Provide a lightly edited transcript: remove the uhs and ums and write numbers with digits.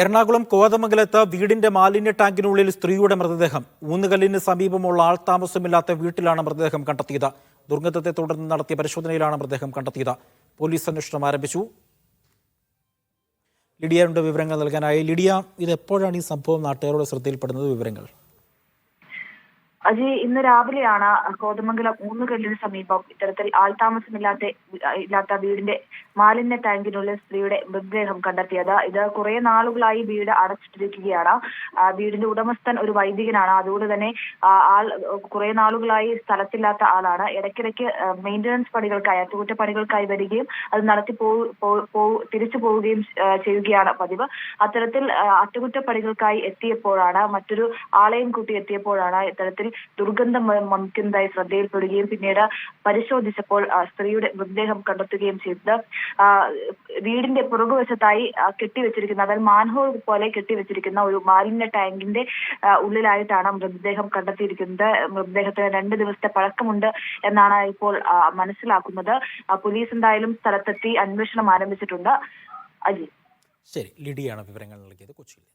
എറണാകുളം കോതമംഗലത്ത് വീടിന്റെ മാലിന്യ ടാങ്കിനുള്ളിൽ സ്ത്രീയുടെ മൃതദേഹം. ഊന്നുകല്ലിന് സമീപമുള്ള ആൾതാമസമില്ലാത്ത വീട്ടിലാണ് മൃതദേഹം കണ്ടെത്തിയത്. ദുർഗന്ധത്തെ തുടർന്ന് നടത്തിയ പരിശോധനയിലാണ് മൃതദേഹം കണ്ടെത്തിയത്. പോലീസ് അന്വേഷണം ആരംഭിച്ചു. ലിഡിയയുടെ വിവരങ്ങൾ നൽകാനായി. ലിഡിയ, ഇത് എപ്പോഴാണ് ഈ സംഭവം നാട്ടുകാരുടെ ശ്രദ്ധയിൽപ്പെടുന്നത്? വിവരങ്ങൾ. അജയ്, ഇന്ന് രാവിലെയാണ് കോതമംഗലം ഊന്നുകല്ലിന് സമീപം ഇത്തരത്തിൽ ആൾതാമസമില്ലാത്ത വീടിന്റെ മാലിന്യ ടാങ്കിനുള്ളിൽ സ്ത്രീയുടെ മൃതദേഹം കണ്ടെത്തിയത്. ഇത് കുറെ നാളുകളായി വീട് അടച്ചിട്ടിരിക്കുകയാണ്. വീടിന്റെ ഉടമസ്ഥൻ ഒരു വൈദികനാണ്. അതുകൊണ്ട് തന്നെ ആൾ കുറെ നാളുകളായി സ്ഥലത്തില്ലാത്ത ആളാണ്. ഇടയ്ക്കിടയ്ക്ക് മെയിന്റനൻസ് പണികൾക്കായി, അറ്റകുറ്റപ്പണികൾക്കായി വരികയും അത് നടത്തി തിരിച്ചു പോവുകയും ചെയ്യുകയാണ് പതിവ്. അത്തരത്തിൽ അറ്റകുറ്റപ്പണികൾക്കായി എത്തിയപ്പോഴാണ്, മറ്റൊരു ആളെയും കൂട്ടി എത്തിയപ്പോഴാണ് ഇത്തരത്തിൽ ദുർഗന്ധം വമിക്കുന്നതായി ശ്രദ്ധയിൽപ്പെടുകയും പിന്നീട് പരിശോധിച്ചപ്പോൾ സ്ത്രീയുടെ മൃതദേഹം കണ്ടെത്തുകയും ചെയ്തത്. വീടിന്റെ പുറകുവശത്തായി കെട്ടിവെച്ചിരിക്കുന്ന, അതായത് മാൻഹോൾ പോലെ കെട്ടിവെച്ചിരിക്കുന്ന ഒരു മാലിന്യ ടാങ്കിന്റെ ഉള്ളിലായിട്ടാണ് മൃതദേഹം കണ്ടെത്തിയിരിക്കുന്നത്. മൃതദേഹത്തിന് 2 ദിവസത്തെ പഴക്കമുണ്ട് എന്നാണ് ഇപ്പോൾ മനസ്സിലാക്കുന്നത്. പോലീസ് എന്തായാലും സ്ഥലത്തെത്തി അന്വേഷണം ആരംഭിച്ചിട്ടുണ്ട്. അജി, ശരി, ലിഡിയാണ് വിവരങ്ങൾ നൽകിയത് കൊച്ചിയിൽ.